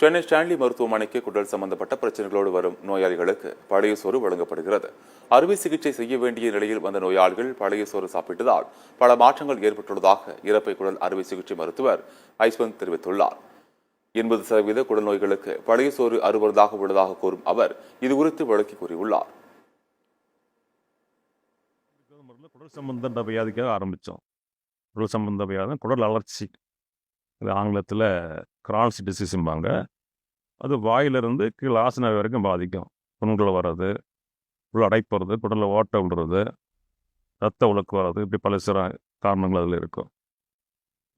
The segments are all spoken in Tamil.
சென்னை ஸ்டான்லி மருத்துவமனைக்கு குடல் சம்பந்தப்பட்ட பிரச்சனைகளோடு வரும் நோயாளிகளுக்கு பழைய சோறு வழங்கப்படுகிறது. அறுவை சிகிச்சை செய்ய வேண்டிய நிலையில் வந்த நோயாளிகள் பழைய சோறு சாப்பிட்டதால் பல மாற்றங்கள் ஏற்பட்டுள்ளதாக இரைப்பை குடல் அறுவை சிகிச்சை மருத்துவர் ஐஸ்வந்த் தெரிவித்துள்ளார். 80% குடல் நோய்களுக்கு பழைய சோறு அறுவதாக உள்ளதாக கூறும் அவர் இது குறித்து விளக்கி கூறியுள்ளார். குடல் சம்பந்த வியாதிக்காக ஆரம்பித்தோம். குடல் சம்பந்த வியாதி குடல் அலர்ச்சி, இது ஆங்கிலத்தில் கிரான்ஸ் டிசீஸும்பாங்க. அது வாயிலிருந்து கீழே ஆசன வரைக்கும் பாதிக்கும். புண்கள் வர்றது, உள்ள அடைப்புறது, குடலில் ஓட்டை விடுறது, ரத்த உலக்கு வர்றது, இப்படி பல சில காரணங்கள் அதில் இருக்கும்.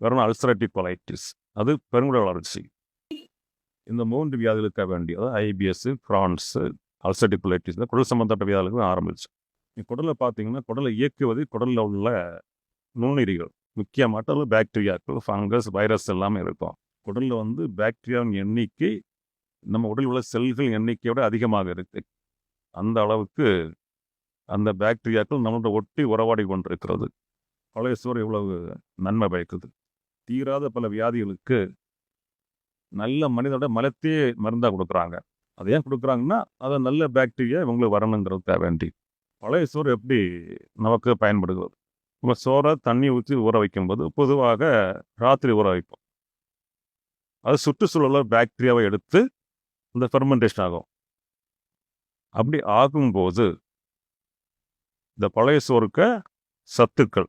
வேறு அல்சரேட்டிவ் கொலைட்டிஸ், அது பெருங்குடல் வளர்ச்சி. இந்த 3 வியாதிகளுக்காக வேண்டியது ஐபிஎஸ், கிரான்ஸு, அல்சரேட்டிவ் கொலைட்டிஸ் குடல் சம்பந்தப்பட்ட வியாதிகளுக்கு ஆரம்பிச்சு. குடலை பார்த்தீங்கன்னா குடலை இயக்குவது குடலில் உள்ள நுண்ணுயிரிகள், முக்கியமாக பாக்டீரியாக்கள், ஃபங்கஸ், வைரஸ் எல்லாமே இருக்கும். குடலில் பாக்டீரியாவின் எண்ணிக்கை நம்ம உடலில் உள்ள செல்கள் எண்ணிக்கையோட அதிகமாக இருக்கு. அந்த அளவுக்கு அந்த பாக்டீரியாக்கள் நம்மளோட ஒட்டி உறவாடி கொண்டிருக்கிறது. பழைய சோறு இவ்வளவு நன்மை பயக்குது. தீராத பல வியாதிகளுக்கு நல்ல மனிதோட மலத்தையே மருந்தாக கொடுக்குறாங்க. அதை ஏன் கொடுக்குறாங்கன்னா அதை நல்ல பாக்டீரியா இவங்களுக்கு வரணுங்கிறதுக்காக வேண்டி. பழைய சோறு எப்படி நமக்கு பயன்படுகிறது? நம்ம சோறை தண்ணி ஊற்றி ஊற வைக்கும்போது பொதுவாக ராத்திரி ஊற வைப்போம். அது சுற்றுச்சூழலில் பாக்டீரியாவை எடுத்து இந்த ஃபெர்மெண்டேஷன் ஆகும். அப்படி ஆகும்போது இந்த பழைய சோறுக்க சத்துக்கள்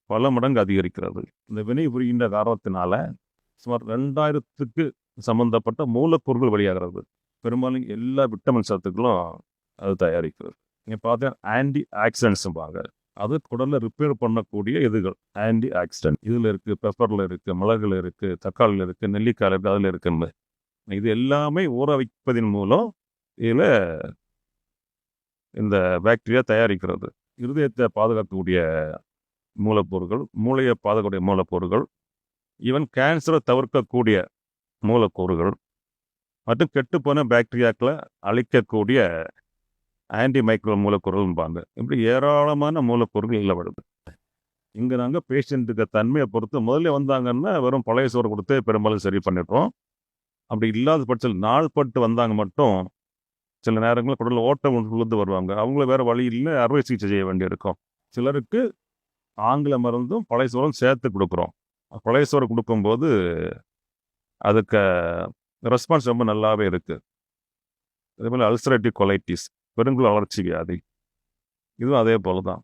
பல மடங்கு அதிகரிக்கிறது. இந்த வினை புரிகின்ற காரணத்தினால சுமார் 2000க்கு சம்பந்தப்பட்ட மூலப்பொருட்கள் வெளியாகிறது. பெரும்பாலும் எல்லா விட்டமின் சத்துக்களும் அது தயாரிக்கிறது. நீங்கள் பார்த்தா ஆன்டி ஆக்சிடென்ட்ஸும்பாங்க. அது குடலில் ரிப்பேர் பண்ணக்கூடிய இதுகள் ஆன்டி ஆக்சிடென்ட். இதில் இருக்குது, பெப்பரில் இருக்குது, மிளகுல இருக்குது, தக்காளியில் இருக்குது, நெல்லிக்காயில் இருக்குது, அதில் இருக்குன்னு. இது எல்லாமே ஊற வைப்பதன் மூலம் இதில் இந்த பாக்டீரியா தயாரிக்கிறது. இருதயத்தை பாதுகாக்கக்கூடிய மூலப்பொருட்கள், மூளையை பாதுகாக்கக்கூடிய மூலப்பொருட்கள், ஈவன் கேன்சரை தவிர்க்கக்கூடிய மூலக்கூறுகள் மற்றும் கெட்டுப்போன பாக்டீரியாக்களை அழிக்கக்கூடிய ஆன்டி மைக்ரோ மூலக்கூறுகள்பாங்க. இப்படி ஏராளமான மூலக்கூறுகள் இல்லை வருது. இங்கே நாங்கள் பேஷண்ட்டுக்கு தன்மையை பொறுத்து முதல்ல வந்தாங்கன்னா வெறும் பழைய சோறு கொடுத்து பெரும்பாலும் சரி பண்ணிடுறோம். அப்படி இல்லாத பட்சத்தில் நாள்பட்டு வந்தாங்க மட்டும் சில நேரங்களில் குடலில் ஓட்டம் விழுந்து வருவாங்க. அவங்கள வேறு வழியில் அறுவை சிகிச்சை செய்ய வேண்டியிருக்கும். சிலருக்கு ஆங்கில மருந்தும் பழைய சோறும் சேர்த்து கொடுக்குறோம். பழைய சோறு கொடுக்கும்போது அதுக்கு ரெஸ்பான்ஸ் ரொம்ப நல்லாவே இருக்குது. அதே போல் அல்சரேட்டிவ் கொலைட்டிஸ், பெருங்குடல் வளர்ச்சி வியாதி, இதுவும் அதே போல தான்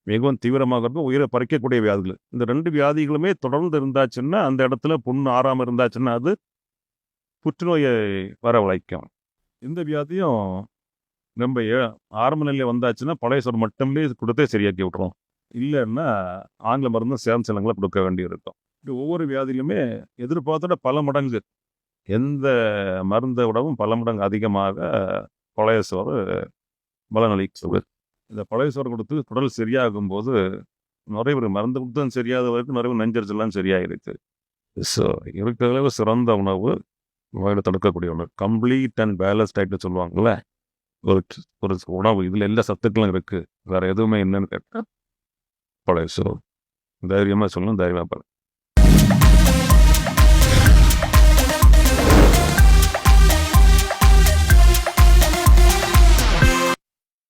மிகவும் தீவிரமாக இருக்கும், உயிரை பறிக்கக்கூடிய வியாதிகள். இந்த 2 வியாதிகளுமே தொடர்ந்து இருந்தாச்சுன்னா, அந்த இடத்துல புண்ணு ஆறாமல் இருந்தாச்சுன்னா அது புற்றுநோயை வரவழைக்கும். இந்த வியாதியும் ரொம்ப ஆரம்ப நிலையில் வந்தாச்சுன்னா பழைய சோறு மட்டுமே கொடுத்தே சரியாக்கி விட்டுரும். இல்லைன்னா ஆங்கில மருந்தும் சேர்ந்து சிலங்களை கொடுக்க வேண்டி இருக்கும். ஒவ்வொரு வியாதியிலுமே எதிர்பார்த்தோட பல மடங்கு, எந்த மருந்தை விடவும் பல மடங்கு அதிகமாக பழைய சோறு பலனளிக்கிறது. இந்த பழைய சோறு கொடுத்து குடல் சரியாகும் போது நிறைய பேர் மருந்து கொடுத்தும் சரியாத வரைக்கும் நிறைய நெஞ்சரிச்செல்லாம் சரியாயிருக்கு. ஸோ இருக்கிறதுல சிறந்த உணவு, நோயை தடுக்கக்கூடிய உணவு, கம்ப்ளீட் அண்ட் பேலன்ஸ் டயட்னு சொல்லுவாங்கள்ல, ஒரு உணவு. இதில் எல்லா சத்துக்களும் இருக்குது. வேறு எதுவுமே என்னன்னு கேட்டால் பழைய சோறு. தைரியமாக சொல்லணும், தைரியமாக